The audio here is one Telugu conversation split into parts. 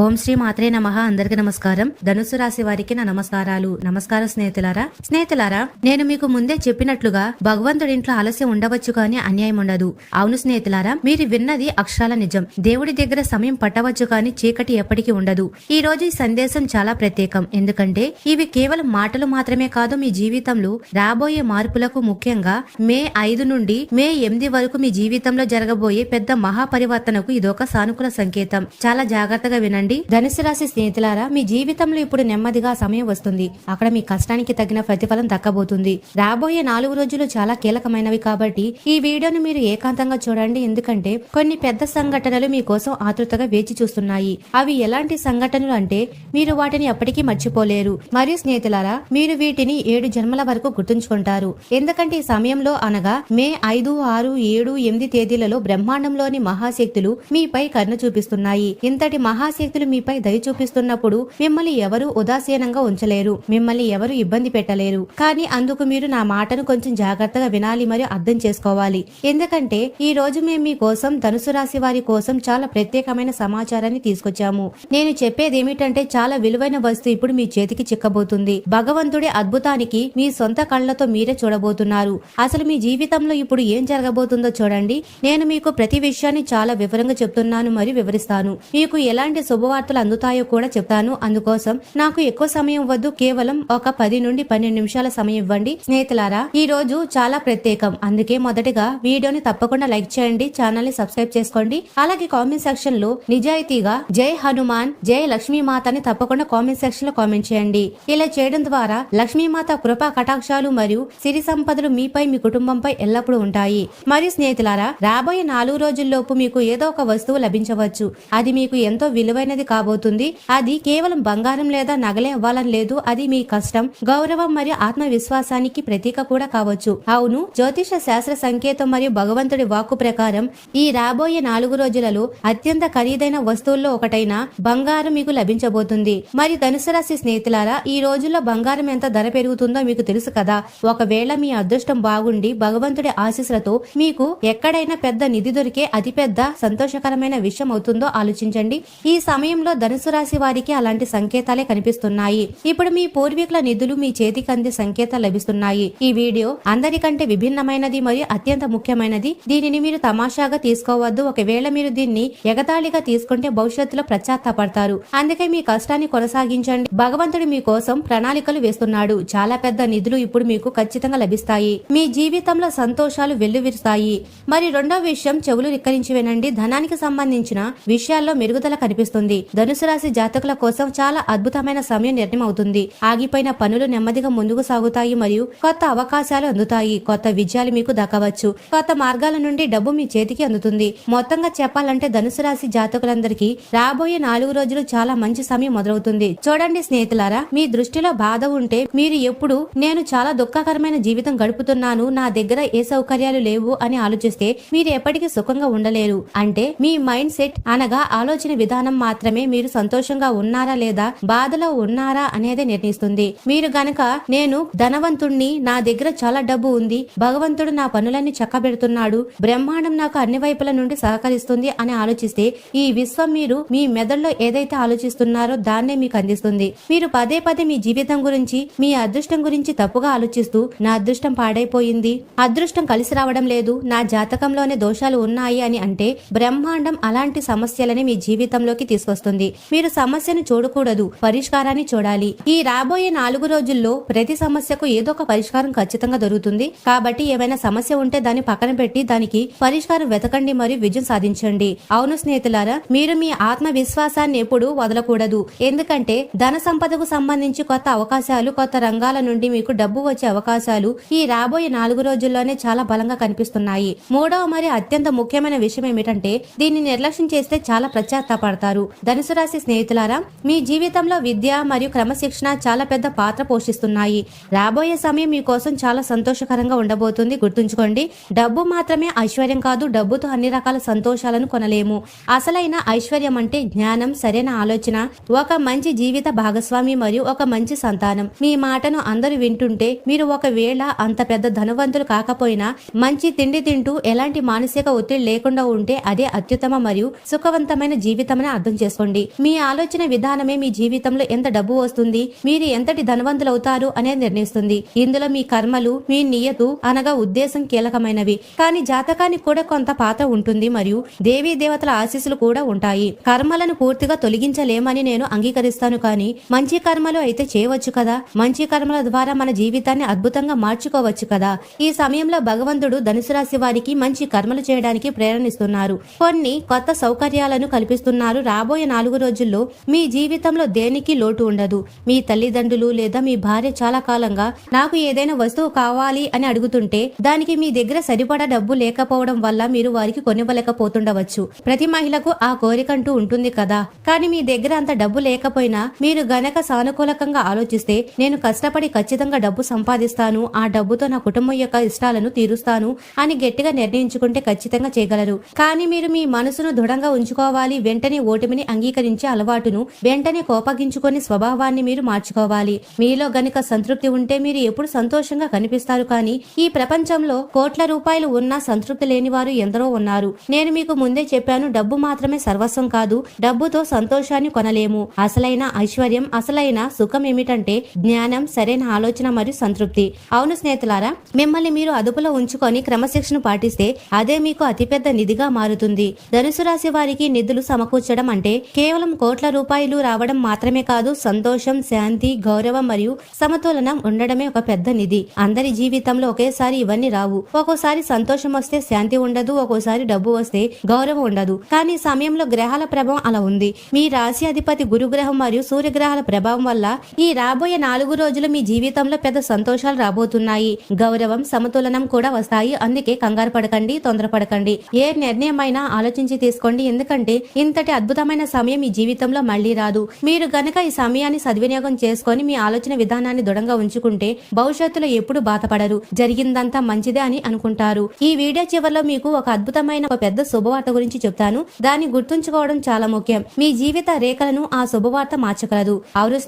ఓం శ్రీ మాత్రే నమః. అందరికి నమస్కారం. ధనుసు రాశి వారికి నా నమస్కారాలు. నమస్కారం స్నేహితులారా, నేను మీకు ముందే చెప్పినట్లుగా భగవంతుడి ఇంట్లో ఆలస్యం ఉండవచ్చు కానీ అన్యాయం ఉండదు. అవును స్నేహితులారా, మీరు విన్నది అక్షరాల నిజం. దేవుడి దగ్గర సమయం పట్టవచ్చు కానీ చీకటి ఎప్పటికీ ఉండదు. ఈ రోజు ఈ సందేశం చాలా ప్రత్యేకం. ఎందుకంటే ఇవి కేవలం మాటలు మాత్రమే కాదు, మీ జీవితంలో రాబోయే మార్పులకు, ముఖ్యంగా మే 5 నుండి మే 8 వరకు మీ జీవితంలో జరగబోయే పెద్ద మహాపరివర్తనకు ఇదొక సానుకూల సంకేతం. చాలా జాగ్రత్తగా వినండి. ధనుసు రాశి స్నేహితులారా, మీ జీవితంలో ఇప్పుడు నెమ్మదిగా సమయం వస్తుంది. అక్కడ మీ కష్టానికి తగిన ప్రతిఫలం దక్కబోతుంది. రాబోయే 4 రోజులు చాలా కీలకమైనవి కాబట్టి ఈ వీడియోను మీరు ఏకాంతంగా చూడండి. ఎందుకంటే కొన్ని పెద్ద సంఘటనలు మీకోసం ఆతృతగా వేచి చూస్తున్నాయి. అవి ఎలాంటి సంఘటనలు అంటే మీరు వాటిని ఎప్పటికీ మర్చిపోలేరు. మరియు స్నేహితులారా, మీరు వీటిని 7 జన్మల వరకు గుర్తుంచుకుంటారు. ఎందుకంటే ఈ సమయంలో అనగా మే 5, 6, 7, 8 తేదీలలో బ్రహ్మాండంలోని మహాశక్తులు మీపై కరుణ చూపిస్తున్నాయి. ఇంతటి మహాశక్తులు మీపై దయ చూపిస్తున్నప్పుడు మిమ్మల్ని ఎవరు ఉదాసీనంగా ఉంచలేరు, మిమ్మల్ని ఎవరు ఇబ్బంది పెట్టలేరు. కానీ అందుకు మీరు నా మాటను కొంచెం జాగ్రత్తగా వినాలి మరియు అర్థం చేసుకోవాలి. ఎందుకంటే ఈ రోజు మేము మీ కోసం, ధనుసు రాశి వారి కోసం చాలా ప్రత్యేకమైన సమాచారాన్ని తీసుకొచ్చాము. నేను చెప్పేది ఏమిటంటే చాలా విలువైన వస్తువు ఇప్పుడు మీ చేతికి చిక్కబోతుంది. భగవంతుడి అద్భుతానికి మీ సొంత కళ్ళతో మీరే చూడబోతున్నారు. అసలు మీ జీవితంలో ఇప్పుడు ఏం జరగబోతుందో చూడండి. నేను మీకు ప్రతి విషయాన్ని చాలా వివరంగా చెప్తున్నాను మరియు వివరిస్తాను. మీకు ఎలాంటి శుభవార్తలు అందుతాయో కూడా చెప్తాను. అందుకోసం నాకు ఎక్కువ సమయం వద్దు, కేవలం ఒక 10 నుండి 12 నిమిషాల సమయం ఇవ్వండి. స్నేహితులారా, ఈ రోజు చాలా ప్రత్యేకం. అందుకే మొదటగా వీడియోని తప్పకుండా లైక్ చేయండి, ఛానల్ ని సబ్స్క్రైబ్ చేసుకోండి. అలాగే కామెంట్ సెక్షన్ లో నిజాయితీగా జై హనుమాన్, జై లక్ష్మీమాత అని తప్పకుండా కామెంట్ సెక్షన్ లో కామెంట్ చేయండి. ఇలా చేయడం ద్వారా లక్ష్మీమాత కృపా కటాక్షాలు మరియు సిరి సంపదలు మీపై, మీ కుటుంబంపై ఎల్లప్పుడూ ఉంటాయి. మరియు స్నేహితులారా, రాబోయే 4 రోజుల్లోపు మీకు ఏదో ఒక వస్తువు లభించవచ్చు. అది మీకు ఎంతో విలువైనది కాబోతుంది. అది కేవలం బంగారం లేదా నగలే అవ్వాలని లేదు. అది మీ కష్టం, గౌరవం మరియు ఆత్మవిశ్వాసానికి ప్రతీక కూడా కావచ్చు. అవును, జ్యోతిష శాస్త్ర సంకేతం మరియు భగవంతుడి వాక్కు ప్రకారం ఈ రాబోయే 4 రోజులలో అత్యంత ఖరీదైన వస్తువుల్లో ఒకటైన బంగారం మీకు లభించబోతుంది. మరి ధనుసు రాశి స్నేహితులారా, ఈ రోజుల్లో బంగారం ఎంత ధర పెరుగుతుందో మీకు తెలుసు కదా. ఒకవేళ మీ అదృష్టం బాగుండి భగవంతుడి ఆశీస్సులతో మీకు ఎక్కడైనా పెద్ద నిధి దొరికే అతిపెద్ద సంతోషకరమైన విషయం అవుతుందో ఆలోచించండి. ఈ సమయంలో ధనుసు రాశి వారికి అలాంటి సంకేతాలే కనిపిస్తున్నాయి. ఇప్పుడు మీ పూర్వీకుల నిధులు మీ చేతికి అందే సంకేతాలు లభిస్తున్నాయి. ఈ వీడియో అందరికంటే విభిన్నమైనది మరియు అత్యంత ముఖ్యమైనది. దీనిని మీరు తమాషాగా తీసుకోవద్దు. ఒకవేళ మీరు దీన్ని ఎగతాళిగా తీసుకుంటే భవిష్యత్తులో పశ్చాత్తాపడతారు. అందుకే మీ కష్టాన్ని కొనసాగించండి. భగవంతుడు మీ కోసం ప్రణాళికలు వేస్తున్నాడు. చాలా పెద్ద నిధులు ఇప్పుడు మీకు ఖచ్చితంగా లభిస్తాయి. మీ జీవితంలో సంతోషాలు వెల్లువిరుస్తాయి. మరి రెండో విషయం, చెవులు రిక్కరించి వినండి. ధనానికి సంబంధించిన విషయాల్లో మెరుగుదల కనిపిస్తుంది. ధనుసు రాశి జాతకుల కోసం చాలా అద్భుతమైన సమయం నిర్ణయం అవుతుంది. ఆగిపోయిన పనులు నెమ్మదిగా ముందుకు సాగుతాయి మరియు కొత్త అవకాశాలు అందుతాయి. కొత్త విజయాలు మీకు దక్కవచ్చు. కొత్త మార్గాల నుండి డబ్బు మీ చేతికి అందుతుంది. మొత్తంగా చెప్పాలంటే ధనుసు రాశి జాతకులందరికీ రాబోయే 4 రోజులు చాలా మంచి సమయం మొదలవుతుంది. చూడండి స్నేహితులారా, మీ దృష్టిలో బాధ ఉంటే, మీరు ఎప్పుడు నేను చాలా దుఃఖకరమైన జీవితం గడుపుతున్నాను, నా దగ్గర ఏ సౌకర్యాలు లేవు అని ఆలోచిస్తే మీరు ఎప్పటికీ సుఖంగా ఉండలేరు. అంటే మీ మైండ్ సెట్ అనగా ఆలోచన విధానం మాత్రమే మీరు సంతోషంగా ఉన్నారా లేదా బాధలో ఉన్నారా అనేది నిర్ణయిస్తుంది. మీరు గనక నేను ధనవంతుణ్ణి, నా దగ్గర చాలా డబ్బు ఉంది, భగవంతుడు నా పనులన్నీ చక్కబెడుతున్నాడు, బ్రహ్మాండం నాకు అన్ని వైపుల నుండి సహకరిస్తుంది అని ఆలోచిస్తే ఈ విశ్వం మీరు మీ మెదడులో ఏదైతే ఆలోచిస్తున్నారో దాన్నే మీకు అందిస్తుంది. మీరు పదే పదే మీ జీవితం గురించి, మీ అదృష్టం గురించి తప్పుగా ఆలోచిస్తూ నా అదృష్టం పాడైపోయింది, అదృష్టం కలిసి రావడం లేదు, నా జాతకంలోనే దోషాలు ఉన్నాయి అని అంటే బ్రహ్మాండం అలాంటి సమస్యలని మీ జీవితంలోకి తీసుకొస్తుంది. మీరు సమస్యను చూడకూడదు, పరిష్కారాన్ని చూడాలి. ఈ రాబోయే 4 రోజుల్లో ప్రతి సమస్యకు ఏదో ఒక పరిష్కారం ఖచ్చితంగా దొరుకుతుంది. కాబట్టి ఏమైనా సమస్య ఉంటే దాన్ని పక్కన పెట్టి దానికి పరిష్కారం వెతకండి మరియు విజయం సాధించండి. అవును స్నేహితులారా, మీరు మీ ఆత్మవిశ్వాసాన్ని ఎప్పుడూ వదలకూడదు. ఎందుకంటే ధన సంపదకు సంబంధించి కొత్త అవకాశాలు, కొత్త రంగాల నుండి మీకు డబ్బు వచ్చే అవకాశాలు ఈ రాబోయే 4 రోజుల్లోనే చాలా బలంగా కనిపిస్తున్నాయి. మూడవ మరియు అత్యంత ముఖ్యమైన విషయం ఏమిటంటే, దీన్ని నిర్లక్ష్యం చేస్తే చాలా పశ్చాత్తాపడతారు. ధనుసు రాశి స్నేహితులారా, మీ జీవితంలో విద్య మరియు క్రమశిక్షణ చాలా పెద్ద పాత్ర పోషిస్తున్నాయి. రాబోయే సమయం మీకోసం చాలా సంతోషకరంగా ఉండబోతుంది. గుర్తుంచుకోండి, డబ్బు మాత్రమే ఐశ్వర్యం కాదు. డబ్బుతో అన్ని రకాల సంతోషాలను కొనలేము. అసలైన ఐశ్వర్యం అంటే జ్ఞానం, సరైన ఆలోచన, ఒక మంచి జీవిత భాగస్వామి మరియు ఒక మంచి సంతానం. మీ మాటను అందరూ వింటుంటే, మీరు ఒకవేళ అంత పెద్ద ధనవంతులు కాకపోయినా మంచి తిండి తింటూ ఎలాంటి మానసిక ఒత్తిడి లేకుండా ఉంటే అదే అత్యుత్తమ మరియు సుఖవంతమైన జీవితమని అర్థం చేసుకోండి. మీ ఆలోచన విధానమే మీ జీవితంలో ఎంత డబ్బు వస్తుంది, మీరు ఎంతటి ధనవంతులవుతారు అనేది నిర్ణయిస్తుంది. ఇందులో మీ కర్మలు, మీ నియతు అనగా ఉద్దేశం కీలకమైనవి. కానీ జాతకానికి కూడా కొంత పాత్ర ఉంటుంది మరియు దేవీ దేవతల ఆశీస్సులు కూడా ఉంటాయి. కర్మలను పూర్తిగా తొలగించలేమని నేను అంగీకరిస్తాను, కానీ మంచి కర్మలు అయితే చేయవచ్చు కదా. మంచి కర్మల ద్వారా మన జీవితాన్ని అద్భుతంగా మార్చుకోవచ్చు కదా. ఈ సమయంలో భగవంతుడు ధనుసు రాశి వారికి మంచి కర్మలు చేయడానికి ప్రేరణిస్తున్నారు. కొన్ని కొత్త సౌకర్యాలను కల్పిస్తున్నారు. రాబోయే 4 రోజుల్లో మీ జీవితంలో దేనికి లోటు ఉండదు. మీ తల్లిదండ్రులు లేదా మీ భార్య చాలా కాలంగా నాకు ఏదైనా వస్తువు కావాలి అని అడుగుతుంటే దానికి మీ దగ్గర సరిపడా డబ్బు లేకపోవడం వల్ల మీరు వారికి కొనివ్వలేకపోతుండవచ్చు. ప్రతి మహిళకు ఆ కోరికంటూ ఉంటుంది కదా. కానీ మీ దగ్గర అంత డబ్బు లేకపోయినా మీరు గనక సానుకూలకంగా ఆలోచిస్తే నేను కష్టపడి ఖచ్చితంగా డబ్బు సంపాదిస్తాను, ఆ డబ్బుతో నా కుటుంబం యొక్క ఇష్టాలను తీరుస్తాను అని గట్టిగా నిర్ణయించుకుంటే ఖచ్చితంగా చేయగలరు. కానీ మీరు మీ మనసును దృఢంగా ఉంచుకోవాలి. వెంటనే ఓటమిని అంగీకరించే అలవాటును వెంటనే కోపగించుకొని స్వభావాన్ని మీరు మార్చుకోవాలి. మీలో గనుక సంతృప్తి ఉంటే మీరు ఎప్పుడు సంతోషంగా కనిపిస్తారు. కానీ ఈ ప్రపంచంలో కోట్ల రూపాయలు ఉన్నా సంతృప్తి లేని వారు ఎందరో ఉన్నారు. నేను మీకు ముందే చెప్పాను, డబ్బు మాత్రమే సర్వస్వం కాదు. డబ్బుతో సంతోషాన్ని కొనలేము. అసలైన ఐశ్వర్యం, అసలైన సుఖం ఏమిటంటే జ్ఞానం, సరైన ఆలోచన మరియు సంతృప్తి. అవును స్నేహితులారా, మిమ్మల్ని మీరు అదుపులో ఉంచుకొని క్రమశిక్షణ పాటిస్తే అదే మీకు అతిపెద్ద నిధిగా మారుతుంది. ధనుసు రాశి వారికి నిధులు సమకూర్చడం అంటే కేవలం కోట్ల రూపాయలు రావడం మాత్రమే కాదు. సంతోషం, శాంతి, గౌరవం మరియు సమతులనం ఉండడమే ఒక పెద్ద నిధి. అందరి జీవితంలో ఒకేసారి ఇవన్నీ రావు. ఒక్కోసారి సంతోషం వస్తే శాంతి ఉండదు, ఒక్కోసారి డబ్బు వస్తే గౌరవం ఉండదు. కానీ సమయంలో గ్రహాల ప్రభావం అలా ఉంది. మీ రాశి అధిపతి గురుగ్రహం మరియు సూర్యగ్రహాల ప్రభావం వల్ల ఈ రాబోయే 4 రోజులు మీ జీవితంలో పెద్ద సంతోషాలు రాబోతున్నాయి. గౌరవం, సమతులనం కూడా వస్తాయి. అందుకే కంగారు పడకండి, తొందరపడకండి. ఏ నిర్ణయమైనా ఆలోచించి తీసుకోండి. ఎందుకంటే ఇంతటి అద్భుతమైన సమయం మీ జీవితంలో మళ్లీ రాదు. మీరు గనక ఈ సమయాన్ని సద్వినియోగం చేసుకొని మీ ఆలోచన విధానాన్ని దృఢంగా ఉంచుకుంటే భవిష్యత్తులో ఎప్పుడు బాధపడరు. జరిగిందంతా మంచిదే అని అనుకుంటారు. ఈ వీడియో చివరిలో మీకు ఒక అద్భుతమైన ఒక పెద్ద శుభవార్త గురించి చెప్తాను. దాన్ని గుర్తుంచుకోవడం చాలా ముఖ్యం. మీ జీవిత రేఖలను ఆ శుభవార్త మార్చగలదు. అవును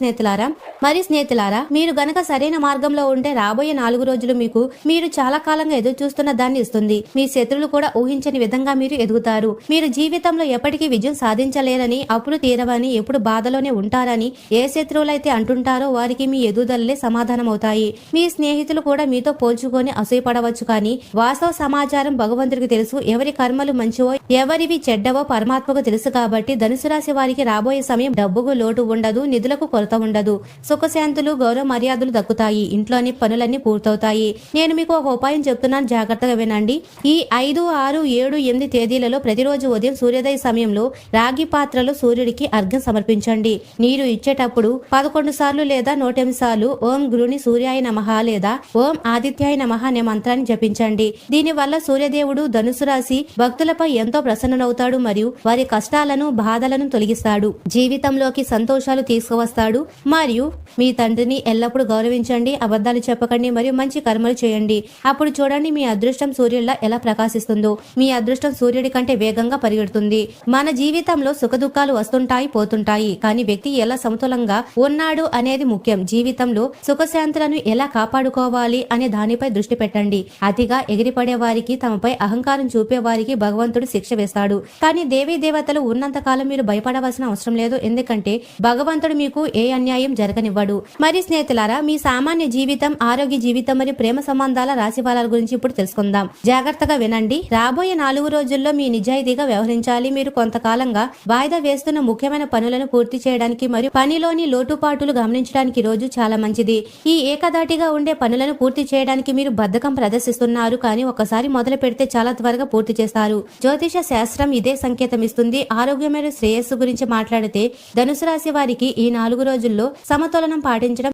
స్నేహితులారా, మీరు గనక సరైన మార్గంలో ఉంటే రాబోయే 4 రోజులు మీకు మీరు చాలా కాలంగా ఎదురు చూస్తున్న దాన్ని ఇస్తుంది. మీ శత్రులు కూడా ఊహించని విధంగా మీరు ఎదుగుతారు. మీరు జీవితంలో ఎప్పటికీ విజయం సాధించలేరని, అప్పులు తీరవని, ఎప్పుడు బాధలోనే ఉంటారని ఏ శత్రువులైతే అంటుంటారో వారికి మీ ఎదుగుదలలే సమాధానం అవుతాయి. మీ స్నేహితులు కూడా మీతో పోల్చుకొని అసూయపడవచ్చు, కానీ వాస్తవ సమాచారం భగవంతుడికి తెలుసు. ఎవరి కర్మలు మంచివో ఎవరివి చెడ్డవో పరమాత్మకు తెలుసు. కాబట్టి ధనుసు రాశి వారికి రాబోయే సమయం డబ్బుకు లోటు ఉండదు, నిధులకు కొరత ఉండదు, సుఖశాంతులు, గౌరవ మర్యాదలు దక్కుతాయి, ఇంట్లోని పనులన్నీ పూర్తవుతాయి. నేను మీకు ఒక ఉపాయం చెప్తున్నాను, జాగ్రత్తగా వినండి. ఈ 5, 6, 7, 8 తేదీలలో ప్రతిరోజు ఉదయం సూర్యోదయ సమయంలో రాగి పాత్రలో సూర్యుడికి అర్ఘ్యం సమర్పించండి. నీరు ఇచ్చేటప్పుడు 11 సార్లు లేదా 108 సార్లు ఓం గురుని సూర్యాయ నమః లేదా ఓం ఆదిత్యాయ నమః అనే మంత్రాన్ని జపించండి. దీనివల్ల సూర్యదేవుడు ధనుసు రాశి భక్తులపై ఎంతో ప్రసన్ననవుతాడు మరియు వారి కష్టాలను, బాధలను తొలగిస్తాడు. జీవితంలోకి సంతోషాలు తీసుకువస్తాడు. మరియు మీ తండ్రిని ఎల్లప్పుడూ గౌరవించండి, అబద్ధాలు చెప్పకండి మరియు మంచి కర్మలు చేయండి. అప్పుడు చూడండి మీ అదృష్టం సూర్యుడిలా ఎలా ప్రకాశిస్తుందో. మీ అదృష్టం సూర్యుడి కంటే వేగంగా పరిగెడుతుంది. మన జీవితంలో సుఖదుఖాలు వస్తుంటాయి, పోతుంటాయి, కానీ వ్యక్తి ఎలా సమతులంగా ఉన్నాడు అనేది ముఖ్యం. జీవితంలో సుఖశాంతులను ఎలా కాపాడుకోవాలి అనే దానిపై దృష్టి పెట్టండి. అతిగా ఎగిరిపడే వారికి, తమపై అహంకారం చూపే వారికి భగవంతుడు శిక్ష వేస్తాడు. కానీ దేవీ దేవతలు ఉన్నంత కాలం మీరు భయపడవలసిన అవసరం లేదు. ఎందుకంటే భగవంతుడు మీకు ఏ అన్యాయం జరగనివ్వడు. మరి స్నేహితులారా, మీ సామాన్య జీవితం, ఆరోగ్య జీవితం మరియు ప్రేమ సంబంధాల రాశి ఫలాల గురించి ఇప్పుడు తెలుసుకుందాం. జాగ్రత్తగా వినండి. రాబోయే 4 రోజుల్లో మీ నిజాయితీగా వ్యవహరించాలి. మీరు కొంతకాలంగా వాయిదా వేస్తున్న ముఖ్యమైన పనులను పూర్తి చేయడానికి మరియు పనిలోని లోటుపాటులు గమనించడానికి రోజు చాలా మంచిది. ఈ ఏకదాటిగా ఉండే పనులను పూర్తి చేయడానికి మీరు బద్ధకం ప్రదర్శిస్తున్నారు, కానీ ఒకసారి మొదలు పెడితే చాలా త్వరగా పూర్తి చేస్తారు. జ్యోతిష శాస్త్రం ఇదే సంకేతం ఇస్తుంది. ఆరోగ్యమైన శ్రేయస్సు గురించి మాట్లాడితే ధనుసు రాశి వారికి ఈ 4 రోజుల్లో సమతులనం పాటించడం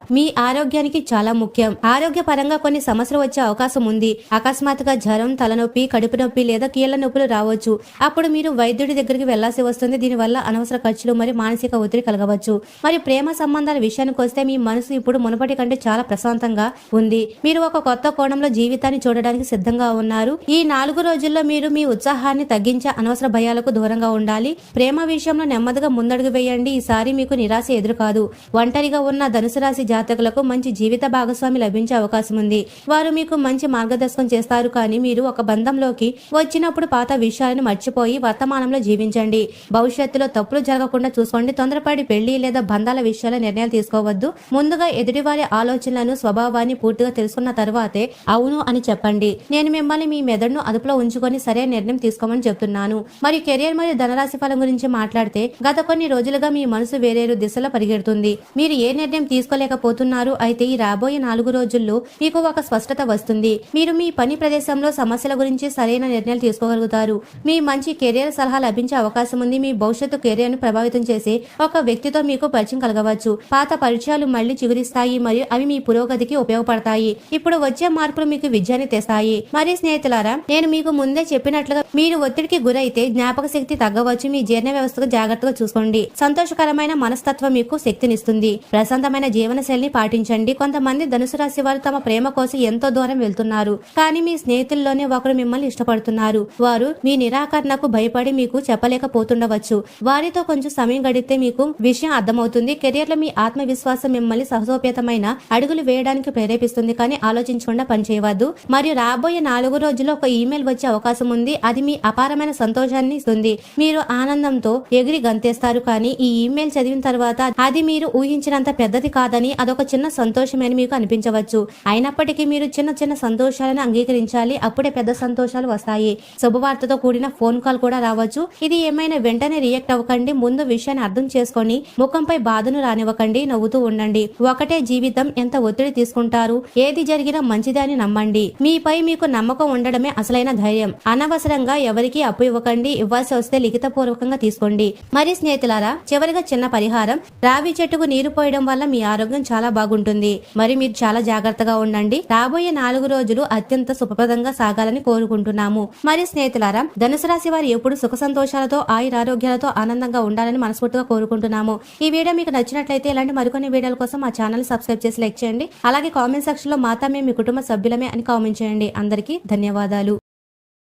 మీ ఆరోగ్యానికి చాలా ముఖ్యం. ఆరోగ్యపరంగా కొన్ని సమస్యలు వచ్చే అవకాశం ఉంది. అకస్మాత్తుగా జ్వరం, తలనొప్పి, కడుపు నొప్పి లేదా కీళ్ల నొప్పులు రావచ్చు. అప్పుడు మీరు వైద్యుడి దగ్గరికి వెళ్లాల్సి వస్తుంది. దీనివల్ల అనవసర ఖర్చులు మరియు మానసిక ఒత్తిడి కలగవచ్చు. మరి ప్రేమ సంబంధాల విషయానికి వస్తే మీ మనసు ఇప్పుడు మునుపటి కంటే చాలా ప్రశాంతంగా ఉంది. మీరు ఒక కొత్త కోణంలో జీవితాన్ని చూడడానికి సిద్ధంగా ఉన్నారు. ఈ 4 రోజుల్లో మీరు మీ ఉత్సాహాన్ని తగ్గించే అనవసర భయాలకు దూరంగా ఉండాలి. ప్రేమ విషయంలో నెమ్మదిగా ముందడుగు వేయండి. ఈసారి మీకు నిరాశ ఎదురు కాదు. ఒంటరిగా ఉన్న ధనుసు రాశి జాతకులకు మంచి జీవిత భాగస్వామి లభించే అవకాశం ఉంది. వారు మీకు మంచి మార్గదర్శకం చేస్తారు. కానీ మీరు ఒక బంధంలోకి వచ్చినప్పుడు పాత విషయాలను మర్చిపోయి వర్తమానంలో జీవించండి. భవిష్యత్తులో తప్పులు జరగకుండా చూసుకోండి. తొందరపడి పెళ్లి లేదా బంధాల విషయాల నిర్ణయాలు తీసుకోవద్దు. ముందుగా ఎదుటివారి ఆలోచనలను, స్వభావాన్ని పూర్తిగా తెలుసుకున్న తర్వాతే అవును అని చెప్పండి. నేను మిమ్మల్ని మీ మెదడును అదుపులో ఉంచుకొని సరైన నిర్ణయం తీసుకోమని చెప్తున్నాను. మరియు కెరియర్ మరియు ధనరాశి ఫలం గురించి మాట్లాడితే గత కొన్ని రోజులుగా మీ మనసు వేరేరు దిశలో పరిగెడుతుంది. మీరు ఏ నిర్ణయం తీసుకోలేకపోతున్నారు. అయితే ఈ రాబోయే 4 రోజుల్లో మీకు ఒక స్పష్టత వస్తుంది. మీరు మీ పని ప్రదేశంలో సమస్యల గురించి సరైన నిర్ణయాలు తీసుకోగలుగుతారు. మీ మంచి కెరియర్ సలహా లభించే అవకాశం ఉంది. మీ భవిష్యత్తు కెరియర్ ను ప్రభావితం చేసే ఒక వ్యక్తితో మీకు పరిచయం కలగవచ్చు. పాత పరిచయాలు మళ్లీ చిగురిస్తాయి మరియు అవి మీ పురోగతికి ఉపయోగపడతాయి. ఇప్పుడు వచ్చే మార్పులు మీకు విజయాన్ని తెస్తాయి. మరి స్నేహితులారా, నేను మీకు ముందే చెప్పినట్లుగా మీరు ఒత్తిడికి గురైతే జ్ఞాపక శక్తి తగ్గవచ్చు. మీ జీర్ణ వ్యవస్థకు జాగ్రత్తగా చూసుకోండి. సంతోషకరమైన మనస్తత్వం మీకు శక్తినిస్తుంది. ప్రశాంతమైన జీవన శైలిని పాటించండి. కొంతమంది ధనుసు రాశి వారు తమ ప్రేమ కోసం ఎంతో దూరం వెళ్తున్నారు. కానీ మీ స్నేహితుల్లోనే ఒకరు మిమ్మల్ని ఇష్టపడుతున్నారు. వారు మీ నిరాకరణకు భయపడి మీకు చెప్పలేకపోతుండవచ్చు. వారితో కొంచెం సమయం గడిపితే మీకు విషయం అర్థమవుతుంది. కెరియర్ లో మీ ఆత్మవిశ్వాసం మిమ్మల్ని సహజోపేతమైన అడుగులు వేయడానికి ప్రేరేపిస్తుంది. కానీ ఆలోచించకుండా పనిచేయవద్దు. మరియు రాబోయే 4 రోజుల్లో ఒక ఈమెయిల్ వచ్చే అవకాశం ఉంది. అది మీ అపారమైన సంతోషాన్ని ఇస్తుంది. మీరు ఆనందంతో ఎగిరి గంతేస్తారు. కానీ ఈ ఈమెయిల్ చదివిన తర్వాత అది మీరు ఊహించినంత పెద్దది కాదని, అదొక చిన్న సంతోషమని మీకు అనిపించవచ్చు. అయినప్పటికీ మీరు చిన్న చిన్న సంతోషాలను అంగీకరించాలి. అప్పుడే పెద్ద సంతోషాలు వస్తాయి. శుభవార్తతో కూడిన ఫోన్ కాల్ కూడా రావచ్చు. ఇది ఏమైనా వెంటనే రియాక్ట్ అవ్వకండి. ముందు విషయాన్ని అర్థం చేసుకొని ముఖంపై బాధను రానివ్వకండి. నవ్వుతూ ఉండండి. ఒకటే జీవితం, ఎంత ఒత్తిడి తీసుకుంటారు. ఏది జరిగినా మంచిదే అని నమ్మండి. మీపై మీకు నమ్మకం ఉండడమే అసలైన ధైర్యం. అనవసరంగా ఎవరికి అప్పు ఇవ్వకండి. ఇవ్వాల్సి వస్తే లిఖిత పూర్వకంగా తీసుకోండి. మరి స్నేహితులారా, చివరిగా చిన్న పరిహారం. రావి చెట్టుకు నీరు పోయడం వల్ల మీ ఆరోగ్యం చాలా బాగుంటుంది. మరి మీరు చాలా జాగ్రత్తగా ఉండండి. రాబోయే 4 రోజులు అత్యంత శుభప్రదంగా సాగాలని కోరుకుంటున్నాము. మరి స్నేహితులారా, ధనుసు రాశి వారు ఎప్పుడు సుఖ సంతోషాలతో, ఆయురారోగ్యాలతో ఆనందంగా ఉండాలని మనస్ఫూర్తిగా కోరుకుంటున్నాము. ఈ వీడియో మీకు నచ్చినట్లయితే ఇలాంటి మరికొన్ని వీడియోల కోసం మా ఛానల్ సబ్స్క్రైబ్ చేసి లైక్ చేయండి. అలాగే కామెంట్ సెక్షన్ లో మాతా మేము మీ కుటుంబ సభ్యులమే అని కామెంట్ చేయండి. అందరికీ ధన్యవాదాలు.